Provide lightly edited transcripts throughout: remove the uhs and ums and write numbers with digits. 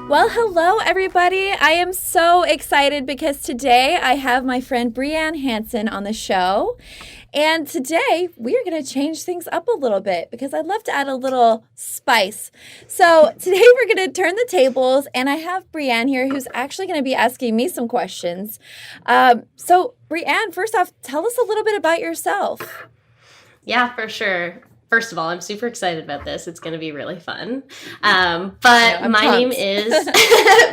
Well, hello, everybody. I am so excited because today I have my friend Brianne Hanson on the show. And today we are going to change things up a little bit because I'd love to add a little spice. So today we're going to turn the tables, and I have Brianne here who's actually going to be asking me some questions. So Brianne, first off, tell us a little bit about yourself. Yeah, for sure. First of all, I'm super excited about this. It's going to be really fun. But my name is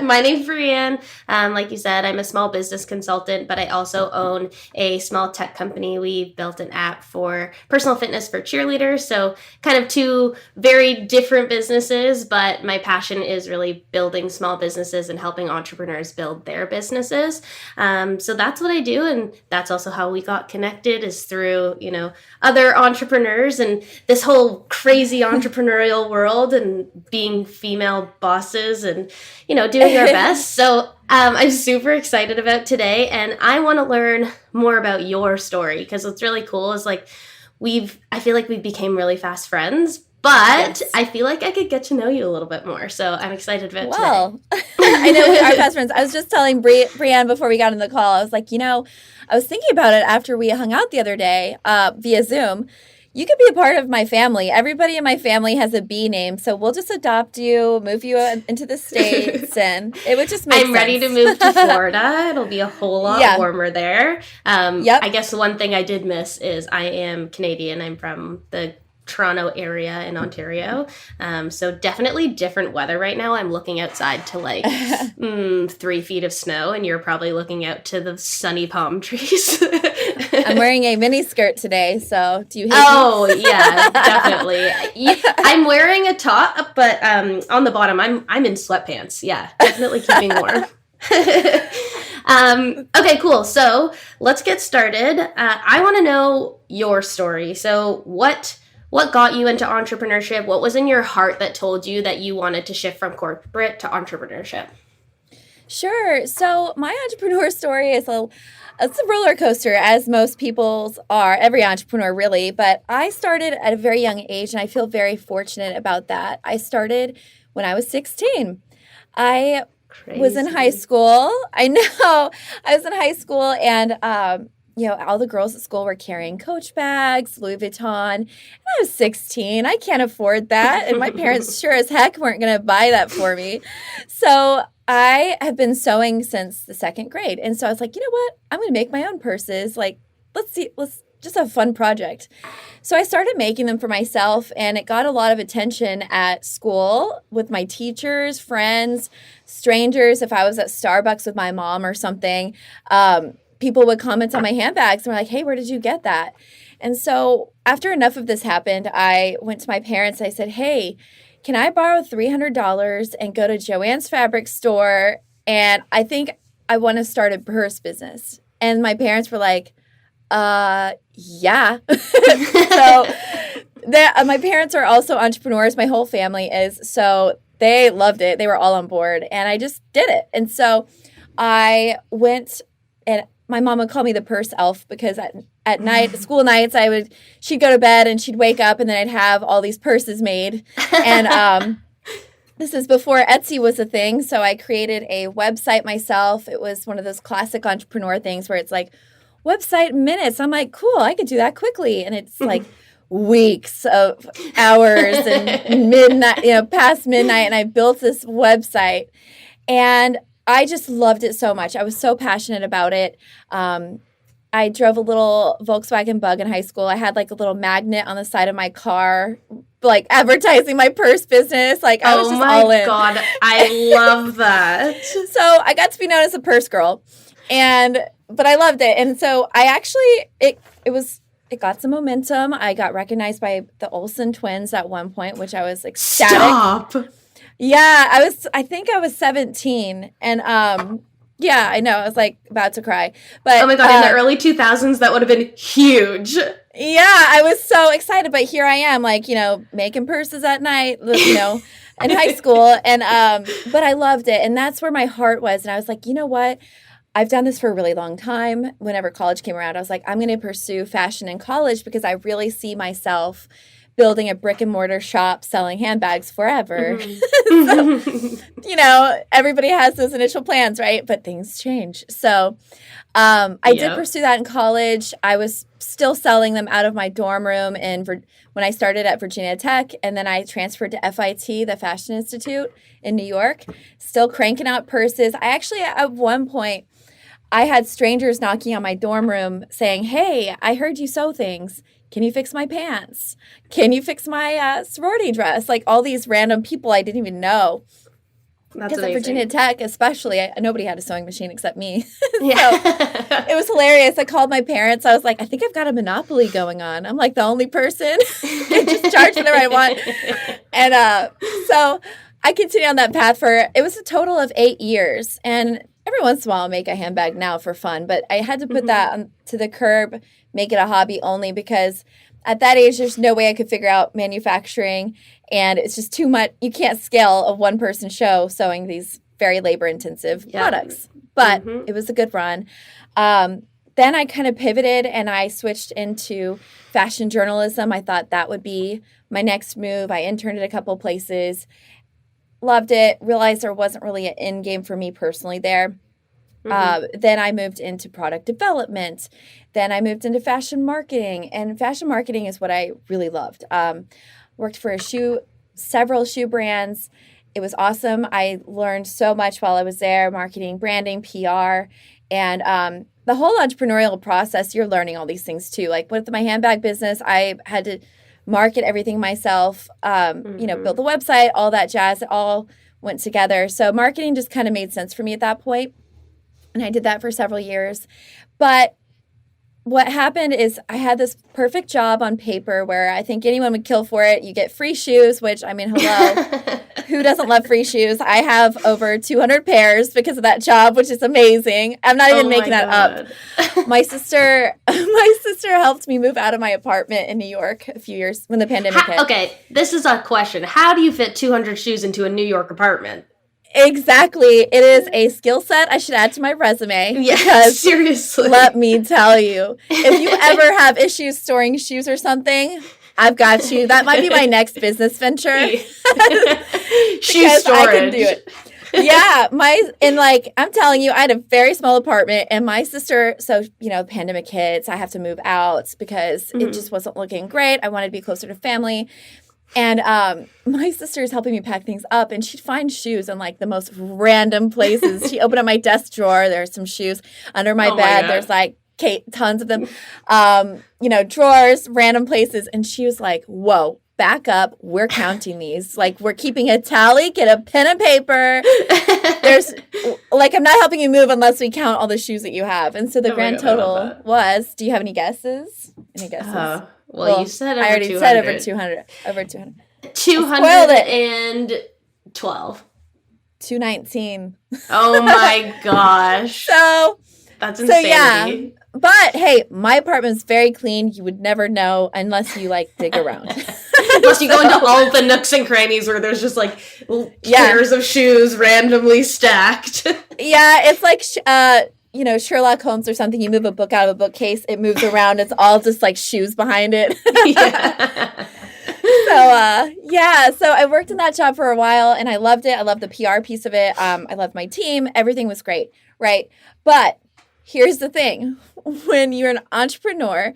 my name's Brianne. Like you said, I'm a small business consultant, but I also own a small tech company. We built an app for personal fitness for cheerleaders. So kind of two very different businesses, but my passion is really building small businesses and helping entrepreneurs build their businesses. So that's what I do. And that's also how we got connected, is through, other entrepreneurs and this whole crazy entrepreneurial world and being female bosses and, doing our best. So I'm super excited about today, and I want to learn more about your story, because what's really cool is I feel like we became really fast friends, but yes. I feel like I could get to know you a little bit more. So I'm excited about today. I know we are fast friends. I was just telling Brianne before we got on the call, I was like, I was thinking about it after we hung out the other day via Zoom. You could be a part of my family. Everybody in my family has a B name, so we'll just adopt you, move you into the States, and it would just make sense. I'm ready to move to Florida. It'll be a whole lot warmer there. I guess the one thing I did miss is I am Canadian. I'm from the Toronto area in Ontario. So definitely different weather right now. I'm looking outside to 3 feet of snow, and you're probably looking out to the sunny palm trees. I'm wearing a mini skirt today, so do you hate me? Oh, yeah, definitely. I'm wearing a top, but on the bottom, I'm in sweatpants. Yeah, definitely keeping warm. Okay, cool. So let's get started. I want to know your story. So what got you into entrepreneurship? What was in your heart that told you that you wanted to shift from corporate to entrepreneurship? Sure. So my entrepreneur story is it's a roller coaster, as most people's are, every entrepreneur really. But I started at a very young age, and I feel very fortunate about that. I started when I was 16. I was in high school. I know. I was in high school, and all the girls at school were carrying Coach bags, Louis Vuitton. And I was 16. I can't afford that. And my parents sure as heck weren't going to buy that for me. So I have been sewing since the second grade. And so I was like, you know what? I'm going to make my own purses. Let's just have a fun project. So I started making them for myself, and it got a lot of attention at school with my teachers, friends, strangers. If I was at Starbucks with my mom or something, people would comment on my handbags and were like, hey, where did you get that? And so after enough of this happened, I went to my parents. I said, hey, can I borrow $300 and go to Joann's fabric store? And I think I want to start a purse business. And my parents were like, yeah. So my parents are also entrepreneurs. My whole family is. So they loved it. They were all on board. And I just did it. And so I went, and my mom would call me the purse elf, because at night, school nights, she'd go to bed and she'd wake up, and then I'd have all these purses made. And this is before Etsy was a thing. So I created a website myself. It was one of those classic entrepreneur things where it's like website minutes. I'm like, cool, I could do that quickly. And it's like weeks of hours and midnight, past midnight. And I built this website, and I just loved it so much. I was so passionate about it. I drove a little Volkswagen Bug in high school. I had a little magnet on the side of my car, advertising my purse business. I was just all in. Oh my God, I love that. So I got to be known as a purse girl, but I loved it. And so I actually, it got some momentum. I got recognized by the Olsen twins at one point, which I was ecstatic. Stop. Yeah, I think I was 17, and yeah, I know, I was about to cry. But oh my God, in the early 2000s, that would have been huge. Yeah, I was so excited, but here I am, making purses at night, in high school, and but I loved it, and that's where my heart was, and I was like, you know what? I've done this for a really long time. Whenever college came around, I was like, I'm going to pursue fashion in college, because I really see myself building a brick and mortar shop selling handbags forever. Mm-hmm. So, everybody has those initial plans, right? But things change. So I did pursue that in college. I was still selling them out of my dorm room when I started at Virginia Tech, and then I transferred to FIT, the Fashion Institute in New York, still cranking out purses. I actually, at one point, I had strangers knocking on my dorm room saying, "Hey, I heard you sew things. Can you fix my pants? Can you fix my sorority dress?" Like all these random people I didn't even know. That's because at Virginia Tech, especially, nobody had a sewing machine except me. Yeah. So it was hilarious. I called my parents. I was like, I think I've got a monopoly going on. I'm like the only person. Just charge whatever I want. And so I continued on that path it was a total of 8 years. And every once in a while I'll make a handbag now for fun. But I had to put that to the curb, make it a hobby only because at that age, there's no way I could figure out manufacturing. And it's just too much. You can't scale a one-person show sewing these very labor-intensive products. But it was a good run. Then I kind of pivoted and I switched into fashion journalism. I thought that would be my next move. I interned at a couple places. Loved it. Realized there wasn't really an end game for me personally there. Then I moved into product development. Then I moved into fashion marketing. And fashion marketing is what I really loved. Worked for several shoe brands. It was awesome. I learned so much while I was there, marketing, branding, PR. And the whole entrepreneurial process, you're learning all these things too. Like with my handbag business, I had to market everything myself, build the website, all that jazz. It all went together. So marketing just kind of made sense for me at that point. And I did that for several years. But what happened is I had this perfect job on paper where I think anyone would kill for it. You get free shoes, which, I mean, hello. Who doesn't love free shoes? I have over 200 pairs because of that job, which is amazing. I'm not even making that up. My sister helped me move out of my apartment in New York a few years when the pandemic hit. Okay, this is a question. How do you fit 200 shoes into a New York apartment? Exactly. It is a skill set I should add to my resume. Yeah, because seriously. Let me tell you, if you ever have issues storing shoes or something, I've got you. That might be my next business venture. Shoe storage. I can do it. Yeah, I'm telling you, I had a very small apartment, and my sister, so, pandemic hits, I have to move out because it just wasn't looking great. I wanted to be closer to family. And my sister is helping me pack things up, and she'd find shoes in, the most random places. She opened up my desk drawer. There's some shoes under my bed. There's, tons of them. Drawers, randam places. And she was like, whoa, back up. We're counting these. We're keeping a tally. Get a pen and paper. I'm not helping you move unless we count all the shoes that you have. And so the grand total was, do you have any guesses? Any guesses? Well, you said over 200. I already said over 200. Over 200. 212. 219. Oh my gosh. That's insanity. So yeah. But hey, my apartment's very clean. You would never know unless you dig around. Unless you go into all the nooks and crannies where there's just pairs of shoes randomly stacked. Yeah, it's like Sherlock Holmes or something. You move a book out of a bookcase, it moves around. It's all just shoes behind it. Yeah. So I worked in that job for a while, and I loved it. I loved the PR piece of it. I loved my team. Everything was great, right? But here's the thing. When you're an entrepreneur,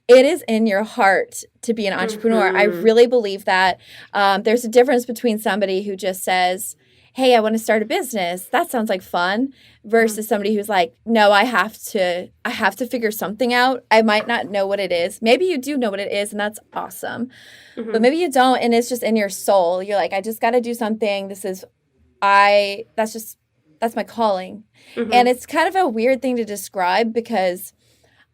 it is in your heart to be an entrepreneur. I really believe that. There's a difference between somebody who just says, hey, I want to start a business. That sounds like fun. Versus somebody who's like, no, I have to figure something out. I might not know what it is. Maybe you do know what it is, and that's awesome. But maybe you don't, and it's just in your soul. You're like, I just got to do something. That's my calling. And it's kind of a weird thing to describe because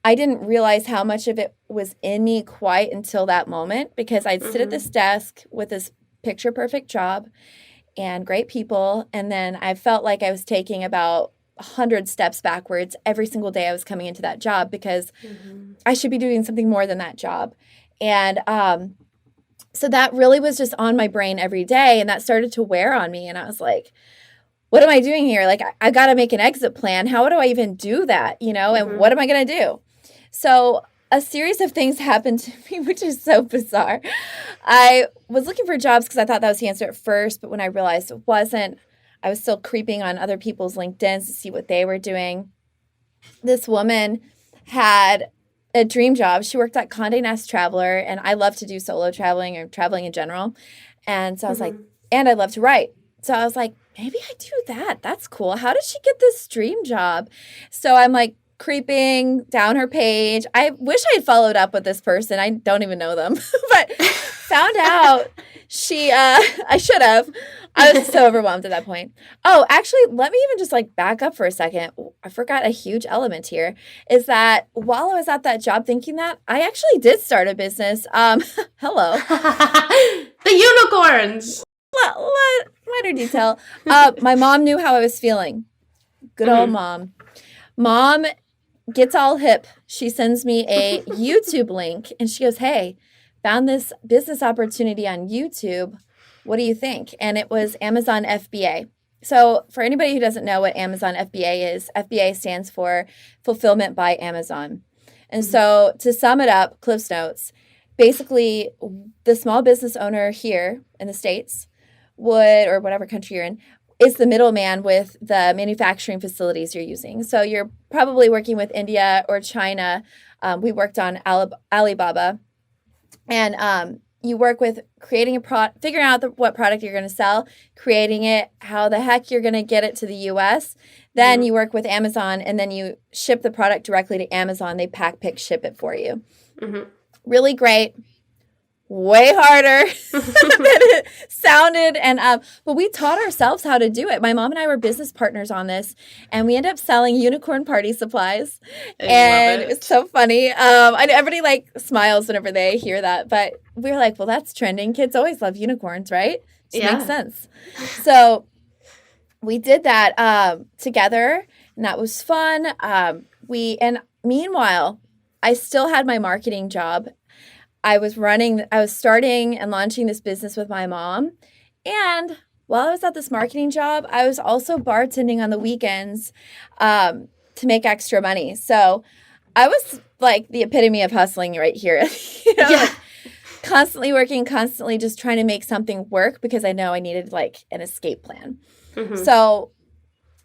I didn't realize how much of it was in me quite until that moment, because I'd sit at this desk with this picture perfect job and great people, and then I felt like I was taking about 100 steps backwards every single day I was coming into that job, because I should be doing something more than that job. And so that really was just on my brain every day, and that started to wear on me. And I was like, what am I doing here? I got to make an exit plan. How do I even do that? And what am I going to do? So a series of things happened to me, which is so bizarre. I was looking for jobs because I thought that was the answer at first, but when I realized it wasn't, I was still creeping on other people's LinkedIns to see what they were doing. This woman had a dream job. She worked at Condé Nast Traveler, and I love to do solo traveling or traveling in general. And so I was like, and I love to write. So I was like, maybe I do that. That's cool. How did she get this dream job? So I'm like creeping down her page. I wish I had followed up with this person. I don't even know them, but found out I should have. I was so overwhelmed at that point. Oh, actually, let me even just like back up for a second. I forgot a huge element here is that while I was at that job thinking that, I actually did start a business. Hello. The unicorns. Minor detail. My mom knew how I was feeling. Good old mom. Mom gets all hip. She sends me a YouTube link and she goes, hey, found this business opportunity on YouTube. What do you think? And it was Amazon FBA. So for anybody who doesn't know what Amazon FBA is, FBA stands for Fulfillment by Amazon. And so to sum it up, Cliff's Notes, basically the small business owner here in the States would, or whatever country you're in, is the middleman with the manufacturing facilities you're using. So you're probably working with India or China. We worked on Alibaba. And you work with creating a product, figuring out what product you're going to sell, creating it, how the heck you're going to get it to the U.S. Then you work with Amazon, and then you ship the product directly to Amazon. They pack, pick, ship it for you. Really great. Way harder than it sounded. And but we taught ourselves how to do it. My mom and I were business partners on this, and we ended up selling unicorn party supplies. And it's so funny. And everybody like smiles whenever they hear that. But we were like, well, that's trending. Kids always love unicorns, right? It makes sense. So we did that together, and that was fun. And meanwhile, I still had my marketing job. I was starting and launching this business with my mom. And while I was at this marketing job, I was also bartending on the weekends to make extra money. So I was like the epitome of hustling right here. Like constantly working, constantly just trying to make something work because I know I needed like an escape plan. So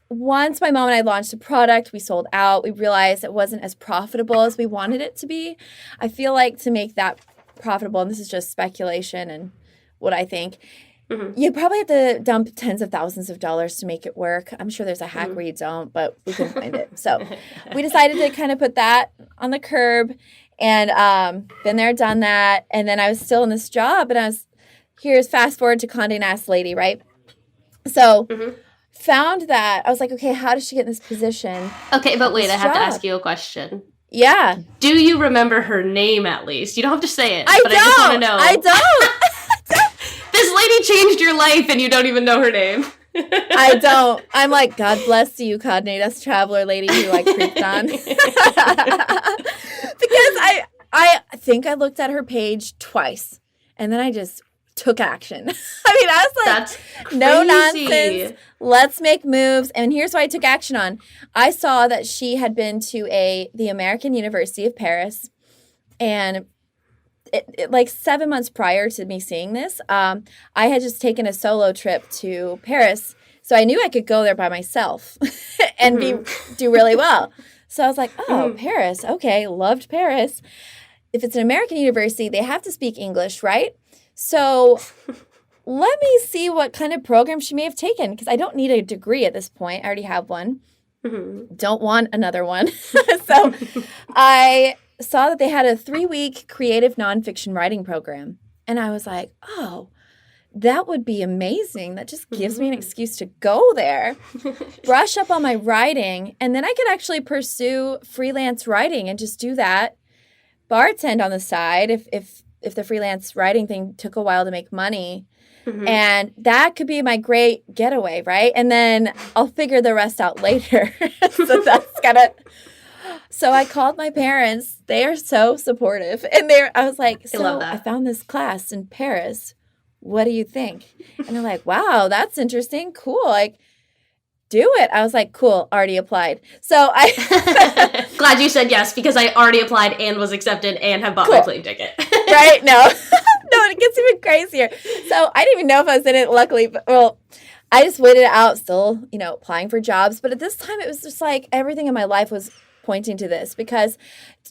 once my mom and I launched a product, we sold out. We realized it wasn't as profitable as we wanted it to be. I feel like to make that profitable, and this is just speculation and what I think, you probably have to dump tens of thousands of dollars to make it work. I'm sure there's a hack where you don't, but we couldn't find it. So we decided to kind of put that on the curb, and been there, done that. And then I was still in this job, and here's fast forward to Condé Nast lady, right? So found that I was like, okay, how did she get in this position? Okay, but wait, I have to ask you a question. Yeah. Do you remember her name at least? You don't have to say it. I just want to know. I don't. This lady changed your life and you don't even know her name. I don't. I'm like, God bless you, Condé Nast Traveler lady who I creeped on. Because I think I looked at her page twice and then I just took action. I mean, I was like, that's crazy. No nonsense. Let's make moves. And here's what I took action on. I saw that she had been to the American University of Paris, and it like 7 months prior to me seeing this, I had just taken a solo trip to Paris. So I knew I could go there by myself and do really well. So I was like, oh, Paris. Okay, loved Paris. If it's an American university, they have to speak English, right? So let me see what kind of program she may have taken, because I don't need a degree at this point. I already have one. Don't want another one. So I saw that they had a 3-week creative nonfiction writing program. And I was like, oh, that would be amazing. That just gives me an excuse to go there, brush up on my writing, and then I could actually pursue freelance writing and just do that, bartend on the side if the freelance writing thing took a while to make money. And that could be my great getaway, right? And then I'll figure the rest out later. So I called my parents. They are so supportive. And I was like, so I found this class in Paris. What do you think? And they're like, wow, that's interesting. Cool. Like, do it. I was like, cool, already applied. So I glad you said yes, because I already applied and was accepted and have bought my plane ticket. Right? No, no, it gets even crazier. So I didn't even know if I was in it. Luckily, but I just waited it out, still, applying for jobs. But at this time, it was just like everything in my life was pointing to this, because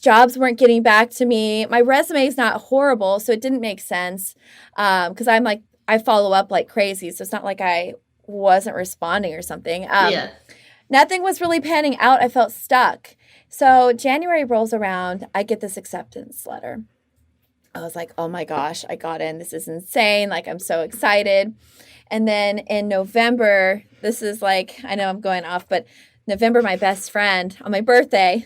jobs weren't getting back to me. My resume is not horrible, so it didn't make sense, because I'm like, I follow up like crazy. So it's not like I wasn't responding or something. Nothing was really panning out. I felt stuck. So January rolls around. I get this acceptance letter. I was like, oh my gosh, I got in. This is insane. Like, I'm so excited. And then in November, this is like, I know I'm going off, but November, my best friend, on my birthday,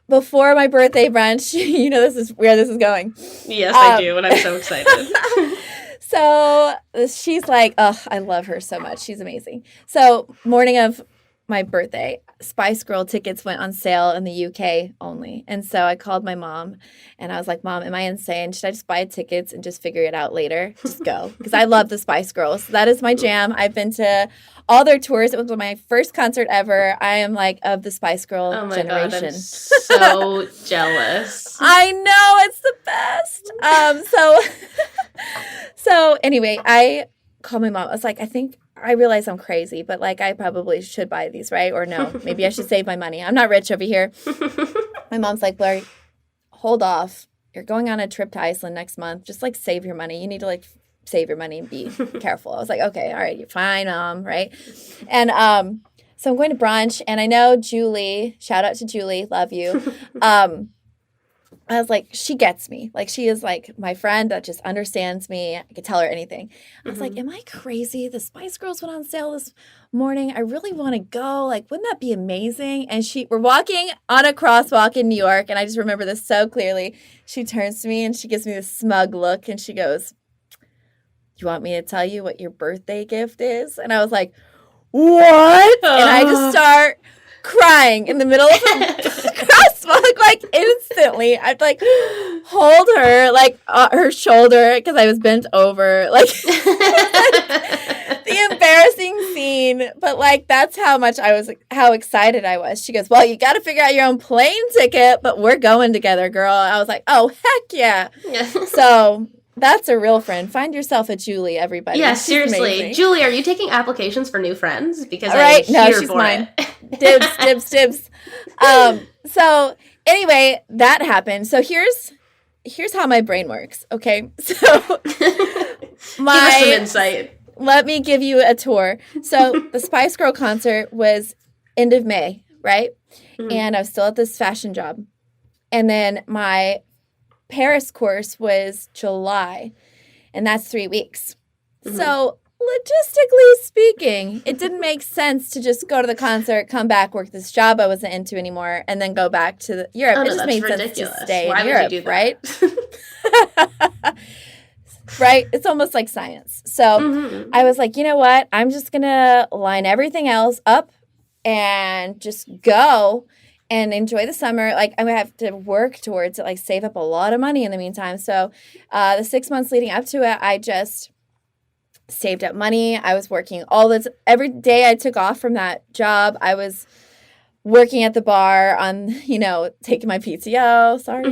before my birthday brunch, this is where this is going. Yes, I do, and I'm so excited. So she's like, oh, I love her so much. She's amazing. So morning of my birthday, Spice Girl tickets went on sale in the UK only. And so I called my mom and I was like, Mom, am I insane? Should I just buy tickets and just figure it out later? Just go. Because I love the Spice Girls. That is my jam. I've been to all their tours. It was my first concert ever. I am like of the Spice Girl generation. God, I'm so jealous. I know, it's the best. So anyway, I called my mom. I was like, I realize I'm crazy, but like I probably should buy these, right? Or no, maybe I should save my money. I'm not rich over here. My mom's like, Blaire, hold off. You're going on a trip to Iceland next month. Just like save your money. You need to like save your money and be careful. I was like, okay, all right, you're fine, right? And so I'm going to brunch, and I know Julie, shout out to Julie, love you. I was like, she gets me. Like, she is like my friend that just understands me. I could tell her anything. I was like, am I crazy? The Spice Girls went on sale this morning. I really want to go. Like, wouldn't that be amazing? And we're walking on a crosswalk in New York, and I just remember this so clearly. She turns to me and she gives me this smug look, and she goes, you want me to tell you what your birthday gift is? And I was like, what? And I just start crying in the middle of a crosswalk, like instantly. I'd like hold her like her shoulder because I was bent over, like the embarrassing scene. But like that's how excited I was. She goes, well, you got to figure out your own plane ticket, but we're going together, girl. I was like, oh heck yeah. So that's a real friend. Find yourself a Julie, everybody. Yeah, seriously. Julie, are you taking applications for new friends? Because right? I'm no, here she's for mine. it. Dibs. So anyway, that happened. So here's how my brain works. Okay, so give us some insight. Let me give you a tour. So the Spice Girl concert was end of May, right? Mm-hmm. And I was still at this fashion job, and then my Paris course was July, and that's 3 weeks. Mm-hmm. So logistically speaking, it didn't make sense to just go to the concert, come back, work this job I wasn't into anymore, and then go back to Europe. Oh, no, it just made ridiculous. Sense to stay Why in would Europe, you do that? right? Right? It's almost like science. So I was like, you know what? I'm just going to line everything else up and just go and enjoy the summer. Like, I'm going to have to work towards it, like save up a lot of money in the meantime. So the 6 months leading up to it, I just saved up money. I was working every day I took off from that job. I was working at the bar on, taking my PTO. Sorry.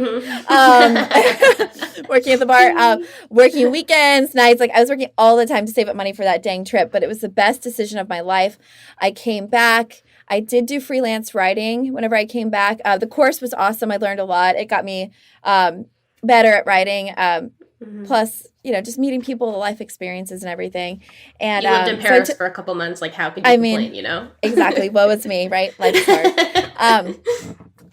Working at the bar, working weekends, nights. Like, I was working all the time to save up money for that dang trip, but it was the best decision of my life. I came back. I did do freelance writing whenever I came back. The course was awesome. I learned a lot. It got me better at writing. Plus, just meeting people, life experiences and everything. And you lived in Paris for a couple months. Like, how could you complain, Exactly. Woe is me, right? Life's hard.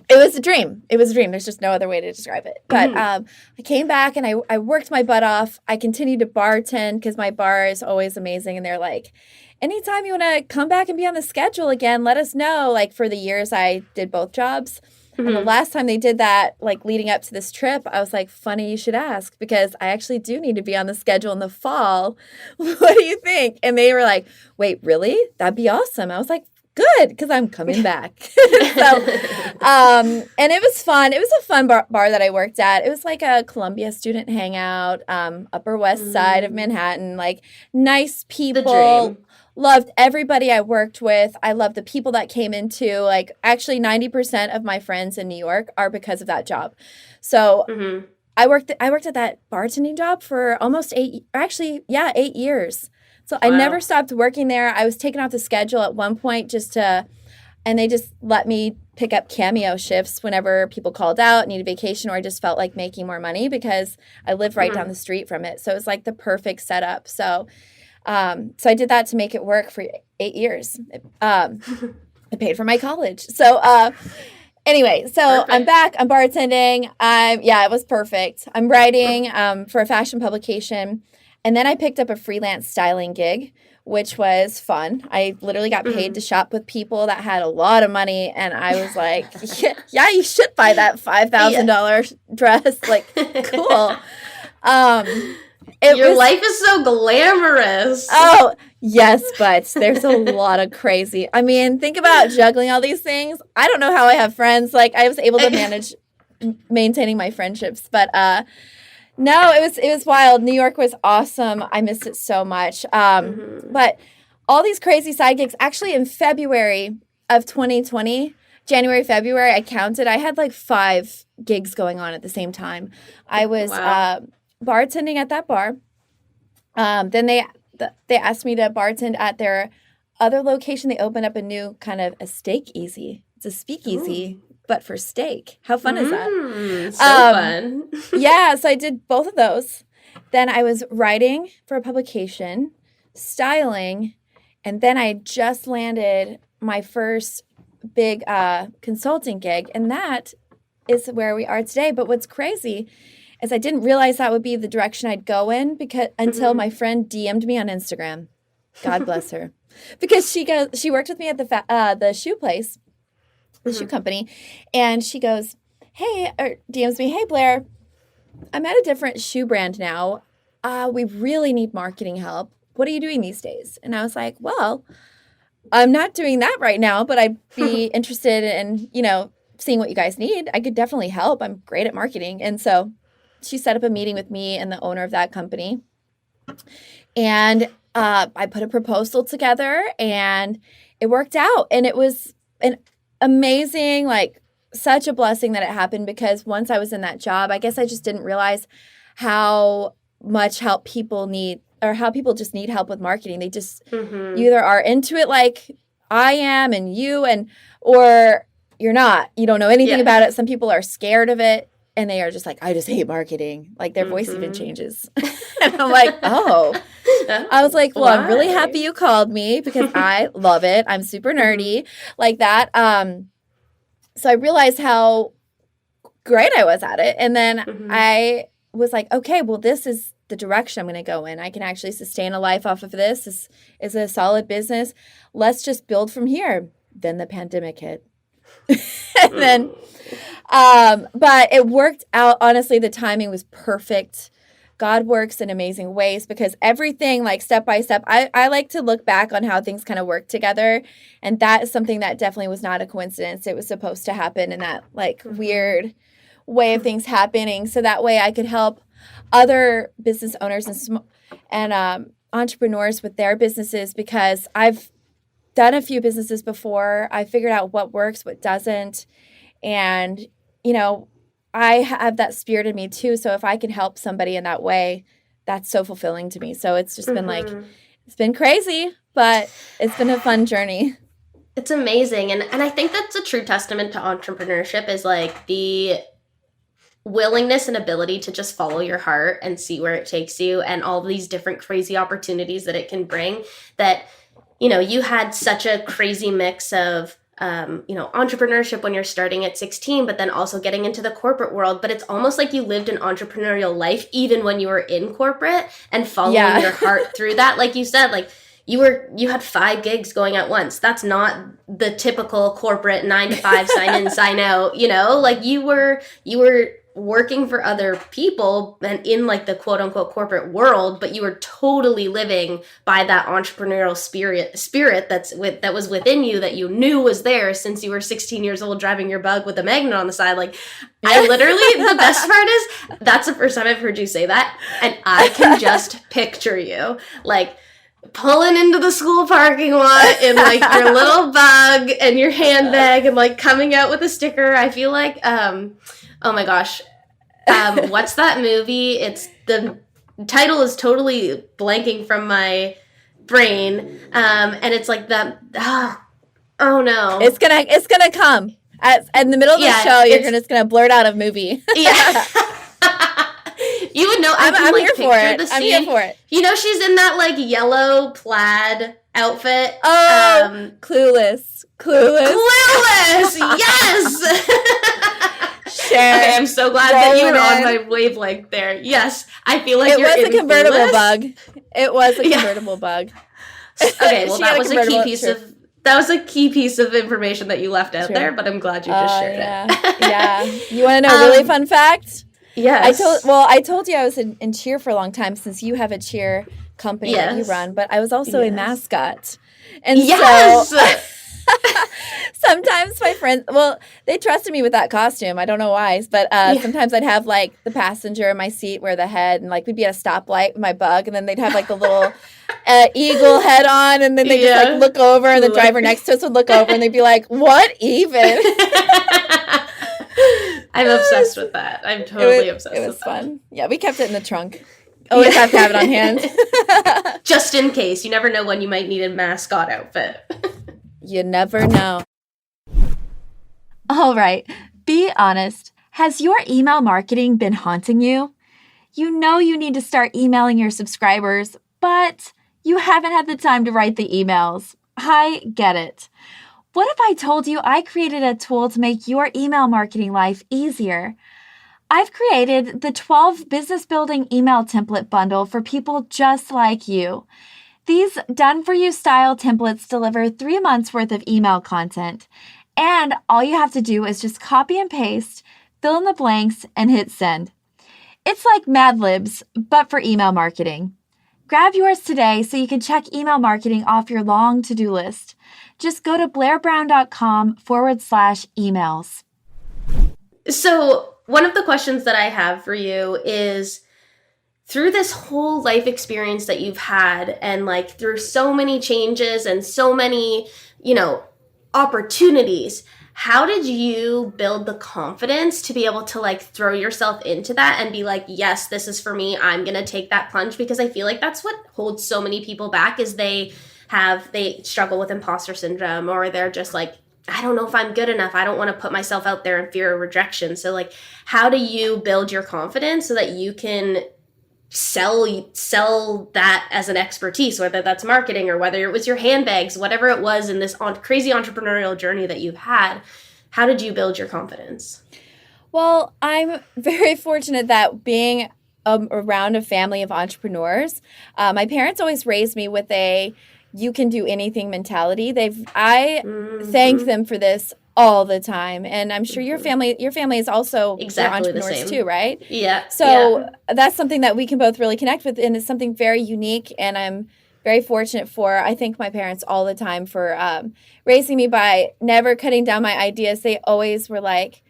It was a dream. There's just no other way to describe it. But I came back and I worked my butt off. I continued to bartend because my bar is always amazing. And they're like, anytime you want to come back and be on the schedule again, let us know. Like, for the years I did both jobs. And the last time they did that, like leading up to this trip, I was like, funny you should ask, because I actually do need to be on the schedule in the fall. What do you think? And they were like, wait, really? That'd be awesome. I was like, good, because I'm coming back. And it was fun. It was a fun bar that I worked at. It was like a Columbia student hangout, Upper West Side of Manhattan, like nice people. loved everybody I worked with. I loved the people that came into, like, actually 90% of my friends in New York are because of that job. So I worked at that bartending job for almost 8 years. So I never stopped working there. I was taken off the schedule at one point and they just let me pick up cameo shifts whenever people called out, needed vacation, or I just felt like making more money because I lived right down the street from it. So it was like the perfect setup. So I did that to make it work for 8 years. It paid for my college. So anyway, so perfect. I'm back. I'm bartending. It was perfect. I'm writing for a fashion publication. And then I picked up a freelance styling gig, which was fun. I literally got paid to shop with people that had a lot of money. And I was like, yeah, you should buy that $5,000 dress. Like, cool. Your life is so glamorous. Oh, yes, but there's a lot of crazy. I mean, think about juggling all these things. I don't know how I have friends. Like, I was able to manage maintaining my friendships. But no, it was wild. New York was awesome. I missed it so much. But all these crazy side gigs, actually in February of 2020, January, February, I counted. I had like 5 gigs going on at the same time. I was bartending at that bar. Then they asked me to bartend at their other location. They opened up a new kind of a steak easy. It's a speakeasy, but for steak. How fun is that? So fun. Yeah, so I did both of those. Then I was writing for a publication, styling, and then I just landed my first big consulting gig, and that is where we are today. But what's crazy is I didn't realize that would be the direction I'd go in until my friend DM'd me on Instagram. God bless her. Because she worked with me at the shoe place, the shoe company, and she goes, DMs me, hey, Blaire, I'm at a different shoe brand now. We really need marketing help. What are you doing these days? And I was like, well, I'm not doing that right now, but I'd be interested in, seeing what you guys need. I could definitely help. I'm great at marketing. And so she set up a meeting with me and the owner of that company. And I put a proposal together and it worked out. And it was an amazing, like, such a blessing that it happened, because once I was in that job, I guess I just didn't realize how much help people need, or how people just need help with marketing. They just you either are into it like I am and or you're not. You don't know anything about it. Some people are scared of it and they are just like, I just hate marketing. Like their voice even changes. And I'm like, oh. I was like, well, why? I'm really happy you called me because I love it. I'm super nerdy like that. So I realized how great I was at it. And then I was like, okay, well, this is the direction I'm going to go in. I can actually sustain a life off of this. This is a solid business. Let's just build from here. Then the pandemic hit. And then, but it worked out. Honestly, the timing was perfect. God works in amazing ways, because everything, like, step by step, I like to look back on how things kind of work together. And that is something that definitely was not a coincidence. It was supposed to happen in that, like, weird way of things happening. So that way I could help other business owners and entrepreneurs with their businesses, because I've done a few businesses before. I figured out what works, what doesn't. And, I have that spirit in me too. So if I can help somebody in that way, that's so fulfilling to me. So it's just been like, it's been crazy, but it's been a fun journey. It's amazing. And I think that's a true testament to entrepreneurship, is like the willingness and ability to just follow your heart and see where it takes you, and all these different crazy opportunities that it can bring. That, you had such a crazy mix of entrepreneurship when you're starting at 16, but then also getting into the corporate world. But it's almost like you lived an entrepreneurial life even when you were in corporate, and following your heart through that. Like you said, like you had 5 gigs going at once. That's not the typical corporate 9 to 5 sign in, sign out, like you were working for other people and in, like, the quote unquote corporate world, but you were totally living by that entrepreneurial spirit that was within you, that you knew was there since you were 16 years old, driving your bug with a magnet on the side. Like, I literally, the best part is that's the first time I've heard you say that, and I can just picture you, like, pulling into the school parking lot in like your little bug and your handbag and like coming out with a sticker. I feel like, oh my gosh, what's that movie? It's the title is totally blanking from my brain, and it's like that. Oh no, it's gonna come in the middle of the show. You're just gonna blurt out a movie. Yeah. You would know. I'm here for it. I'm here for it. You know, she's in that like yellow plaid outfit. Oh, Clueless. Yes. Sure. Okay, I'm so glad that you were on my wavelength there. Yes, I feel like it was a convertible bug. It was a convertible bug. Okay, well that was a key piece of information that you left out there, but I'm glad you just shared it. Yeah. You want to know a really fun fact? Yes. I told you I was in cheer for a long time since you have a cheer company that you run, but I was also a mascot. And so sometimes my friends, they trusted me with that costume. I don't know why, but sometimes I'd have like the passenger in my seat wear the head, and like we'd be at a stoplight with my bug, and then they'd have like the little eagle head on, and then they just like look over, and the driver next to us would look over, and they'd be like, "What even?" I'm obsessed with that. I'm totally obsessed with that. It was fun. Yeah, we kept it in the trunk. Always have to have it on hand. Just in case. You never know when you might need a mascot outfit. You never know. All right, be honest. Has your email marketing been haunting you? You know you need to start emailing your subscribers, but you haven't had the time to write the emails. I get it. What if I told you I created a tool to make your email marketing life easier? I've created the 12 Business Building Email Template Bundle for people just like you. These done-for-you style templates deliver 3 months worth of email content, and all you have to do is just copy and paste, fill in the blanks, and hit send. It's like Mad Libs, but for email marketing. Grab yours today so you can check email marketing off your long to-do list. Just go to blairebrown.com/emails. So one of the questions that I have for you is, through this whole life experience that you've had, and like through so many changes and so many, opportunities, how did you build the confidence to be able to like throw yourself into that and be like, yes, this is for me. I'm going to take that plunge? Because I feel like that's what holds so many people back, is they struggle with imposter syndrome, or they're just like, I don't know if I'm good enough. I don't want to put myself out there in fear of rejection. So like, how do you build your confidence so that you can sell that as an expertise, whether that's marketing or whether it was your handbags, whatever it was in this crazy entrepreneurial journey that you've had? How did you build your confidence? Well, I'm very fortunate that being around a family of entrepreneurs, my parents always raised me with a you can do anything mentality. I thank them for this all the time. And I'm sure your family is also exactly entrepreneurs too, right? Yeah. So that's something that we can both really connect with, and it's something very unique, and I'm very fortunate for. I thank my parents all the time for raising me by never cutting down my ideas. They always were like,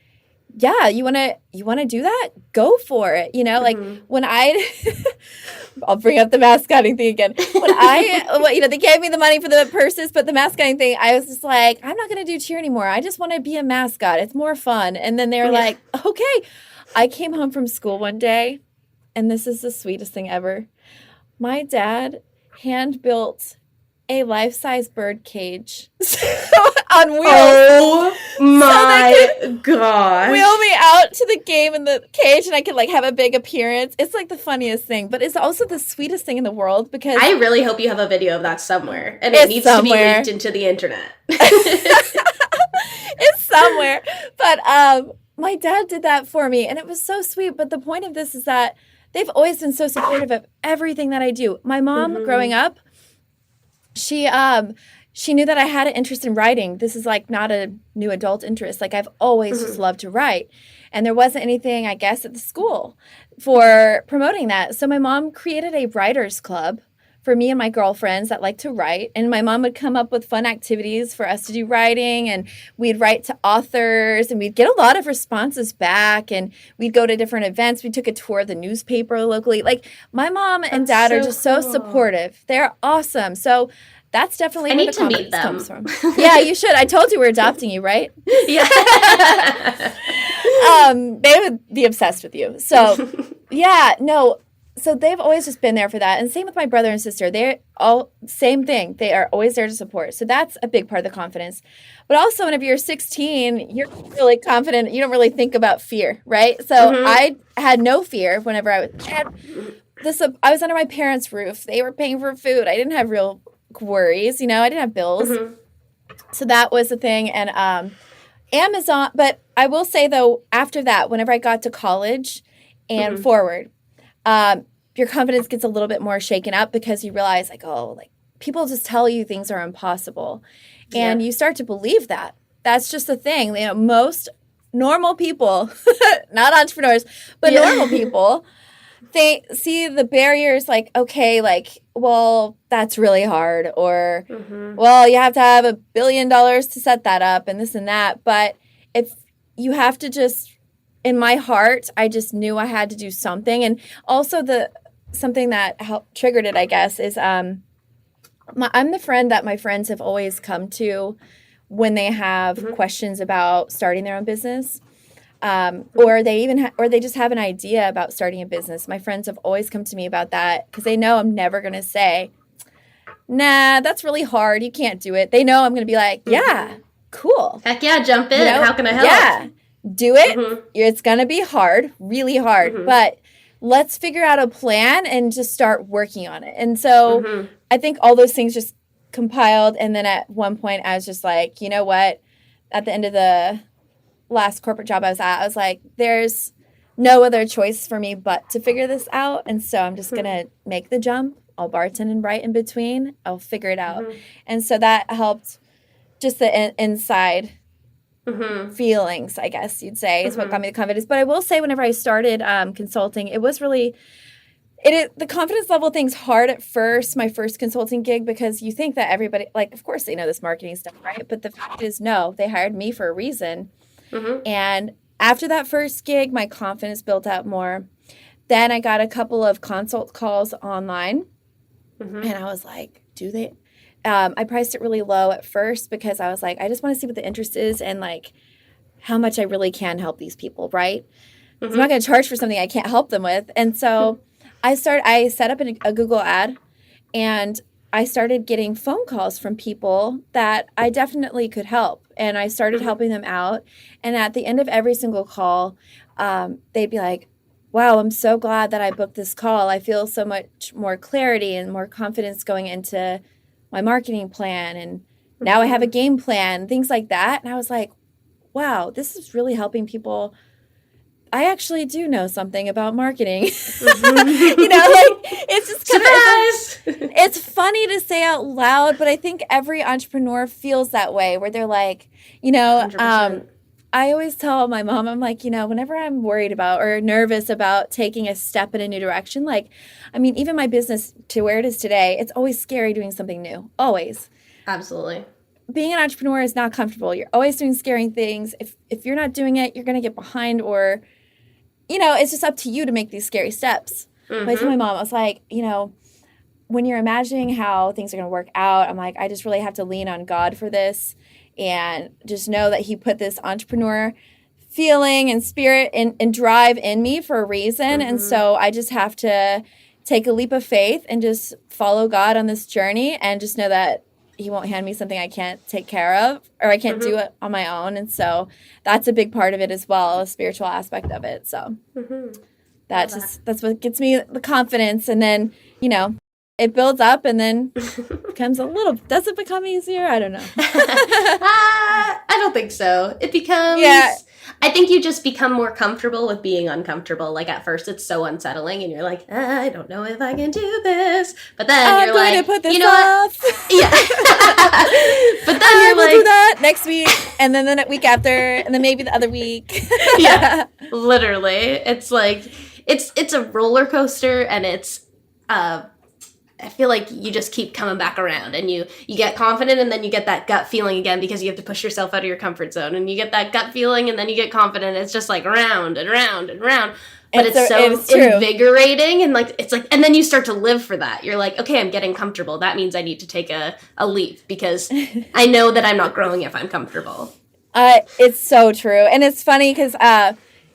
yeah, you want to do that? Go for it. Like when I'll bring up the mascotting thing again. When they gave me the money for the purses, but the mascotting thing, I was just like, I'm not going to do cheer anymore. I just want to be a mascot. It's more fun. And then they were like, okay. I came home from school one day, and this is the sweetest thing ever. My dad hand-built a life-size bird cage on wheels. Oh my God. Wheel me out to the game in the cage, and I could like have a big appearance. It's like the funniest thing, but it's also the sweetest thing in the world, because I really hope you have a video of that somewhere, and it needs to be leaked into the internet. It's somewhere. But my dad did that for me, and it was so sweet. But the point of this is that they've always been so supportive of everything that I do. My mom, growing up, she knew that I had an interest in writing. This is like not a new adult interest. Like I've always just loved to write. And there wasn't anything, I guess, at the school for promoting that. So my mom created a writers club for me and my girlfriends that like to write. And my mom would come up with fun activities for us to do writing. And we'd write to authors and we'd get a lot of responses back. And we'd go to different events. We took a tour of the newspaper locally. Like my mom and dad are just so supportive. They're awesome. So that's definitely where the confidence comes from. Yeah, you should. I told you we're adopting you, right? Yeah. They would be obsessed with you. So, yeah, no. So they've always just been there for that. And same with my brother and sister. They're all same thing. They are always there to support. So that's a big part of the confidence. But also whenever you're 16, you're really confident. You don't really think about fear, right? So I had no fear whenever I was under my parents' roof. They were paying for food. I didn't have real worries, I didn't have bills. So that was the thing. And Amazon, but I will say though, after that, whenever I got to college and forward, your confidence gets a little bit more shaken up because you realize people just tell you things are impossible and you start to believe that. That's just the thing. Most normal people, not entrepreneurs, but normal people, they see the barriers like, okay, like, well, that's really hard. Or, well, you have to have $1 billion to set that up and this and that. But if you have to just, in my heart, I just knew I had to do something. And also something that triggered it, I guess, is I'm the friend that my friends have always come to when they have questions about starting their own business. Or they just have an idea about starting a business. My friends have always come to me about that because they know I'm never going to say, nah, that's really hard. You can't do it. They know I'm going to be like, yeah, cool. Heck yeah, jump in. How can I help? Yeah, do it. It's going to be hard, really hard, but let's figure out a plan and just start working on it. And so I think all those things just compiled. And then at one point I was just like, you know what? At the end of the last corporate job I was at, I was like, there's no other choice for me but to figure this out. And so I'm just going to make the jump. I'll bartend and write in between. I'll figure it out. And so that helped just the inside feelings, I guess you'd say, is what got me the confidence. But I will say whenever I started consulting, it was really, the confidence level thing's hard at first, my first consulting gig, because you think that everybody, like, of course they know this marketing stuff, right? But the fact is, no, they hired me for a reason. And after that first gig, my confidence built up more. Then I got a couple of consult calls online. And I was like, I priced it really low at first because I was like, I just want to see what the interest is and like how much I really can help these people, right? I'm not going to charge for something I can't help them with. And so I set up a Google ad and I started getting phone calls from people that I definitely could help. And I started helping them out. And at the end of every single call, they'd be like, wow, I'm so glad that I booked this call. I feel so much more clarity and more confidence going into my marketing plan. And now I have a game plan, things like that. And I was like, wow, this is really helping people. I actually do know something about marketing. It's just kind of, it's funny to say out loud, but I think every entrepreneur feels that way where they're like, 100%. I always tell my mom, I'm like, whenever I'm worried about or nervous about taking a step in a new direction, like, I mean, even my business to where it is today, it's always scary doing something new. Always. Absolutely. Being an entrepreneur is not comfortable. You're always doing scary things. If you're not doing it, you're going to get behind or, it's just up to you to make these scary steps. But I told my mom, I was like, when you're imagining how things are going to work out, I'm like, I just really have to lean on God for this and just know that he put this entrepreneur feeling and spirit and drive in me for a reason. And so I just have to take a leap of faith and just follow God on this journey and just know that he won't hand me something I can't take care of or I can't do it on my own. And so that's a big part of it as well, a spiritual aspect of it. So that's what gets me the confidence. And then, it builds up and then becomes does it become easier? I don't know. I don't think so. It becomes, I think you just become more comfortable with being uncomfortable. Like at first it's so unsettling and you're like, I don't know if I can do this. But then you're like, put this off. Yeah. But then you're we'll do that next week and then the week after and then maybe the other week. Yeah, literally. It's like, it's a roller coaster and it's, I feel like you just keep coming back around, and you get confident, and then you get that gut feeling again because you have to push yourself out of your comfort zone, and you get that gut feeling, and then you get confident. It's just like round and round and round. But it's so invigorating, and like it's like, and then you start to live for that. You're like, okay, I'm getting comfortable. That means I need to take a leap because I know that I'm not growing if I'm comfortable. It's so true, and it's funny because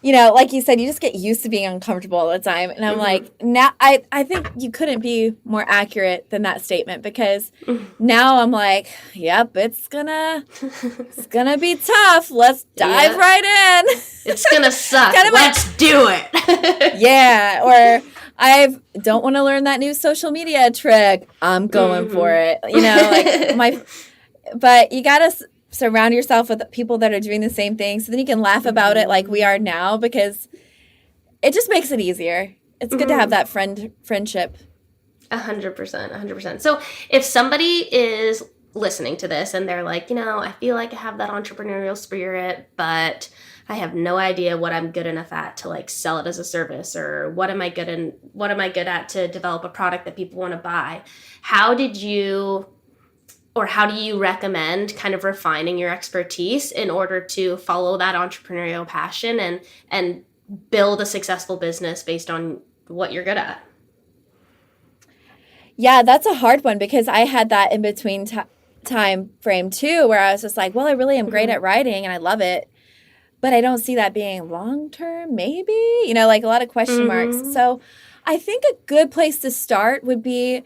like you said, you just get used to being uncomfortable all the time. And I'm like, now I think you couldn't be more accurate than that statement, because now I'm like, yep, it's gonna be tough. Let's dive right in. It's gonna suck. Let's do it. Yeah. Or I don't want to learn that new social media trick. I'm going for it. But you gotta surround yourself with people that are doing the same thing, so then you can laugh about it like we are now, because it just makes it easier. It's good to have that friendship. 100%. So if somebody is listening to this and they're like, I feel like I have that entrepreneurial spirit, but I have no idea what I'm good enough at to like sell it as a service, or what am I good at to develop a product that people want to buy? How do you recommend kind of refining your expertise in order to follow that entrepreneurial passion and build a successful business based on what you're good at? Yeah, that's a hard one, because I had that in between time frame too, where I was just like, well, I really am great at writing and I love it, but I don't see that being long-term, maybe, like a lot of question marks. So I think a good place to start would be,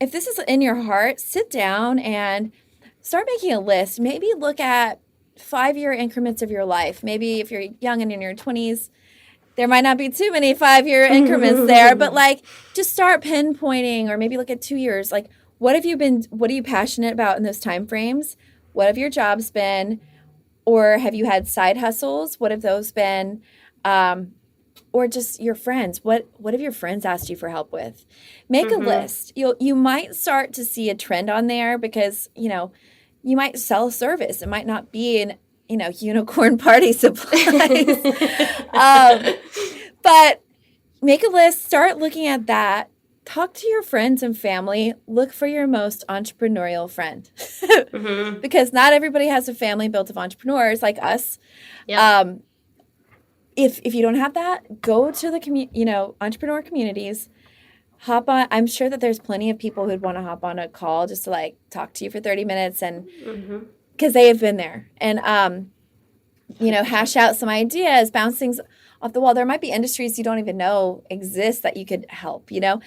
if this is in your heart, sit down and start making a list. Maybe look at 5-year increments of your life. Maybe if you're young and in your 20s, there might not be too many 5-year increments there, but like just start pinpointing, or maybe look at 2 years. Like, what are you passionate about in those time frames? What have your jobs been? Or have you had side hustles? What have those been? Or just your friends. What have your friends asked you for help with? Make a list. You might start to see a trend on there, because, you might sell a service. It might not be in, unicorn party supplies. But make a list, start looking at that. Talk to your friends and family. Look for your most entrepreneurial friend. Because not everybody has a family built of entrepreneurs like us. Yep. If you don't have that, go to the entrepreneur communities. Hop on. I'm sure that there's plenty of people who'd want to hop on a call just to like talk to you for 30 minutes, and because they have been there, and hash out some ideas, bounce things off the wall. There might be industries you don't even know exist that you could help. Do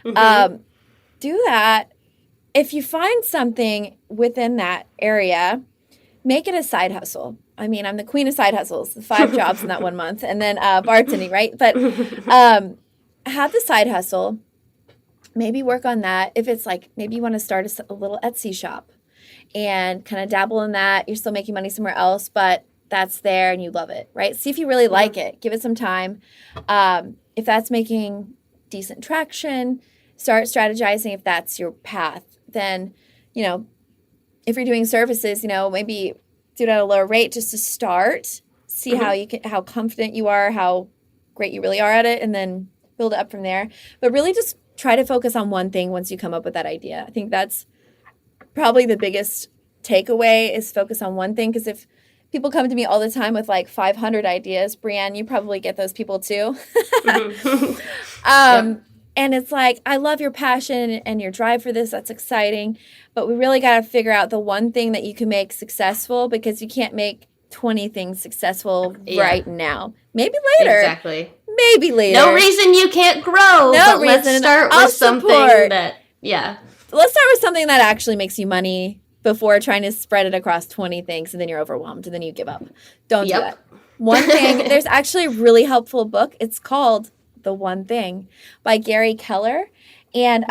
that. If you find something within that area, make it a side hustle. I mean, I'm the queen of side hustles, 5 jobs in that 1 month, and then bartending, right? But have the side hustle, maybe work on that. If it's like, maybe you want to start a little Etsy shop and kind of dabble in that. You're still making money somewhere else, but that's there and you love it, right? See if you really like it. Give it some time. If that's making decent traction, start strategizing if that's your path. Then, if you're doing services, maybe do it at a lower rate just to start, see how confident you are, how great you really are at it, and then build it up from there. But really just try to focus on one thing once you come up with that idea. I think that's probably the biggest takeaway, is focus on one thing. Because if people come to me all the time with like 500 ideas, Brianne, you probably get those people too. And it's like, I love your passion and your drive for this. That's exciting. But we really got to figure out the one thing that you can make successful, because you can't make 20 things successful right now. Maybe later. Exactly. Maybe later. No reason you can't grow. No but reason. Let's start with something that, Let's start with something that actually makes you money before trying to spread it across 20 things, and then you're overwhelmed and then you give up. Don't do that. One thing, there's actually a really helpful book. It's called The One Thing by Gary Keller. And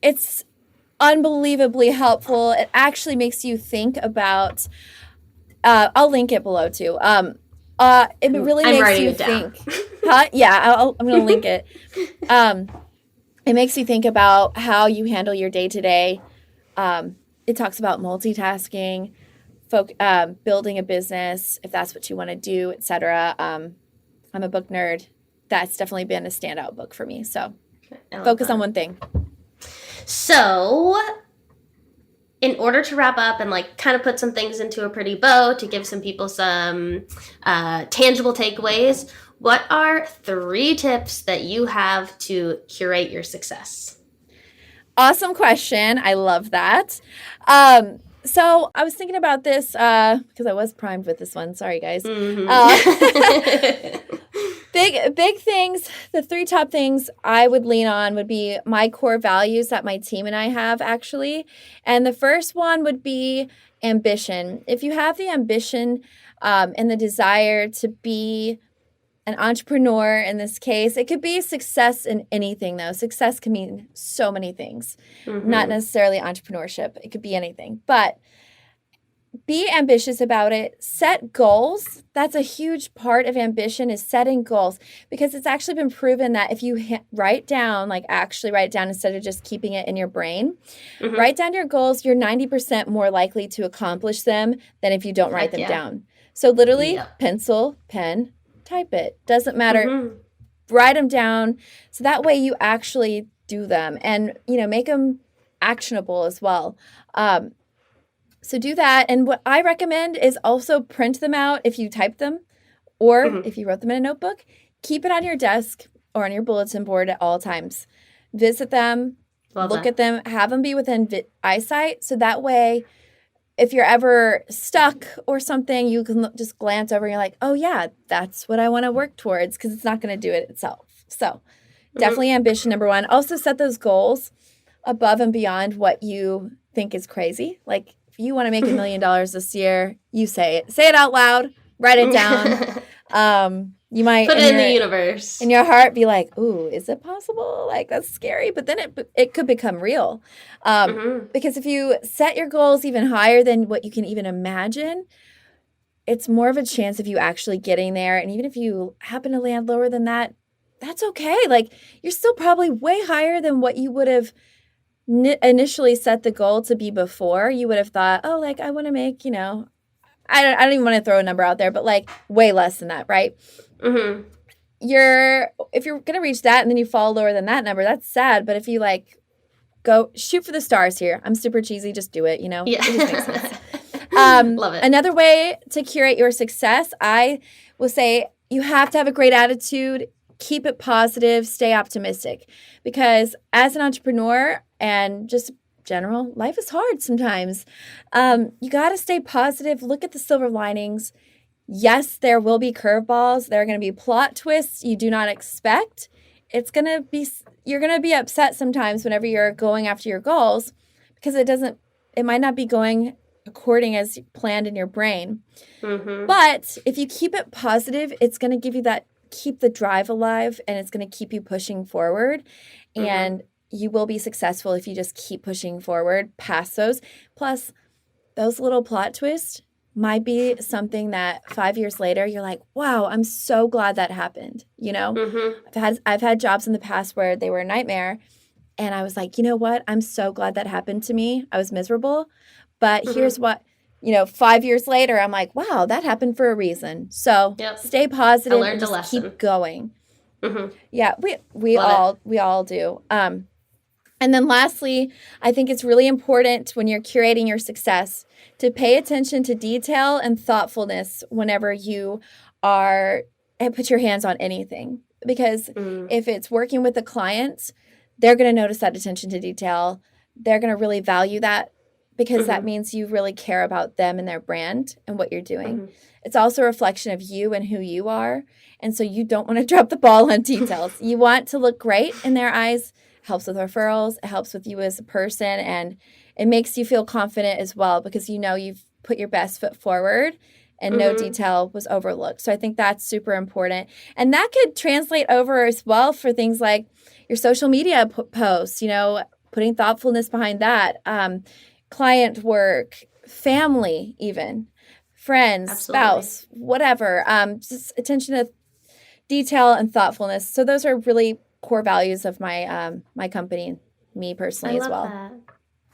it's unbelievably helpful. It actually makes you think about, I'll link it below too. It really makes you think. Yeah, I'm going to link it. It makes you think about how you handle your day-to-day. It talks about multitasking, building a business, if that's what you want to do, etc. I'm a book nerd. That's definitely been a standout book for me. So Focus on one thing. So, in order to wrap up and like kind of put some things into a pretty bow to give some people some tangible takeaways, what are 3 tips that you have to curate your success? Awesome question. I love that. So I was thinking about this because I was primed with this one. Sorry, guys. Big things. The 3 top things I would lean on would be my core values that my team and I have, actually. And the first one would be ambition. If you have the ambition and the desire to be an entrepreneur in this case, it could be success in anything, though. Success can mean so many things, not necessarily entrepreneurship. It could be anything. But be ambitious about it. Set goals. That's a huge part of ambition, is setting goals, because it's actually been proven that if you write down, like actually write it down instead of just keeping it in your brain, write down your goals, you're 90% more likely to accomplish them than if you don't write them down. So literally, pencil, pen, type it. Doesn't matter. Write them down so that way you actually do them, and make them actionable as well. So do that. And what I recommend is also print them out if you type them, or if you wrote them in a notebook. Keep it on your desk or on your bulletin board at all times. Visit them, look at them, have them be within eyesight, so that way if you're ever stuck or something, you can just glance over and you're like, oh yeah, that's what I want to work towards, because it's not going to do it itself. So definitely ambition, number 1. Also set those goals above and beyond what you think is crazy. Like if you want to make $1 million this year, you say it out loud, write it down. You might put it in the universe. In your heart, be like, ooh, is it possible? Like, that's scary. But then it could become real. Because if you set your goals even higher than what you can even imagine, it's more of a chance of you actually getting there. And even if you happen to land lower than that, that's okay. Like, you're still probably way higher than what you would have initially set the goal to be before. You would have thought, oh, like, I want to make, I don't even want to throw a number out there, but like way less than that, right? If you're gonna reach that and then you fall lower than that number, that's sad. But if you like go shoot for the stars here, I'm super cheesy, just do it. Yeah. It just makes sense. Love it. Another way to curate your success, I will say, you have to have a great attitude. Keep it positive. Stay optimistic, because as an entrepreneur and just general, life is hard sometimes. You got to stay positive. Look at the silver linings. Yes, there will be curveballs. There are going to be plot twists you do not expect. You're going to be upset sometimes whenever you're going after your goals, because it might not be going according as planned in your brain. But if you keep it positive, it's going to give you keep the drive alive, and it's going to keep you pushing forward. And you will be successful if you just keep pushing forward past those. Plus, those little plot twists might be something that 5 years later you're like, wow, I'm so glad that happened. I've had jobs in the past where they were a nightmare, and I was like, you know what? I'm so glad that happened to me. I was miserable, but here's what, 5 years later, I'm like, wow, that happened for a reason. So stay positive and just keep going. Yeah, we all do. And then lastly, I think it's really important when you're curating your success to pay attention to detail and thoughtfulness whenever you put your hands on anything. Because if it's working with a client, they're going to notice that attention to detail. They're going to really value that, because that means you really care about them and their brand and what you're doing. It's also a reflection of you and who you are. And so you don't want to drop the ball on details. You want to look great in their eyes. Helps with referrals. It helps with you as a person, and it makes you feel confident as well, because you've put your best foot forward and no detail was overlooked. So I think that's super important, and that could translate over as well for things like your social media posts. Putting thoughtfulness behind that, client work, family, even friends, spouse, whatever. Just attention to detail and thoughtfulness. So those are really core values of my my company, me personally as well.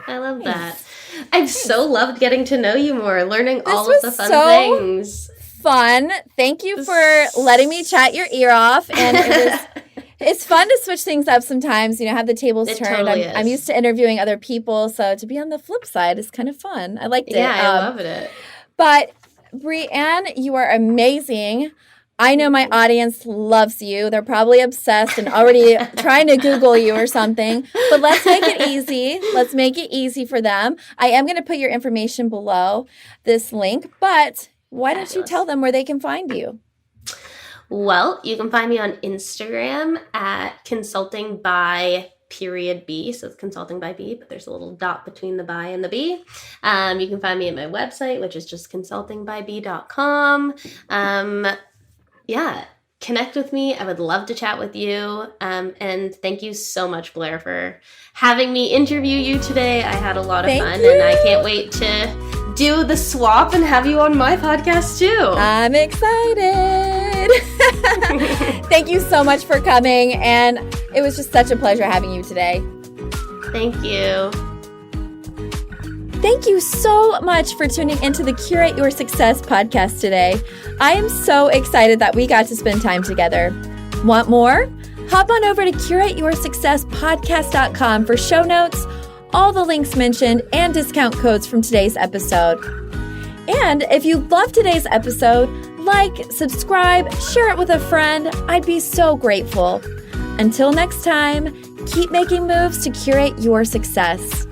I love that. I've so loved getting to know you more, learning all of the fun things. Fun. Thank you for letting me chat your ear off, and It's fun to switch things up sometimes, have the tables It turned. totally I'm is. used to interviewing other people, so to be on the flip side is kind of fun. I liked it. Yeah, I love it. But Brianne, you are amazing. I know my audience loves you. They're probably obsessed and already trying to Google you or something. But let's make it easy. Let's make it easy for them. I am going to put your information below this link, but why don't you tell them where they can find you? Well, you can find me on Instagram at consulting by .b. So it's consulting by B, but there's a little dot between the by and the B. You can find me at my website, which is just consultingbyb.com. Yeah, connect with me. I would love to chat with you. And thank you so much, Blaire, for having me interview you today. I had a lot of fun, and I can't wait to do the swap and have you on my podcast too. I'm excited. Thank you so much for coming, and it was just such a pleasure having you today. Thank you. Thank you so much for tuning into the Curate Your Success podcast today. I am so excited that we got to spend time together. Want more? Hop on over to curateyoursuccesspodcast.com for show notes, all the links mentioned, and discount codes from today's episode. And if you loved today's episode, like, subscribe, share it with a friend. I'd be so grateful. Until next time, keep making moves to curate your success.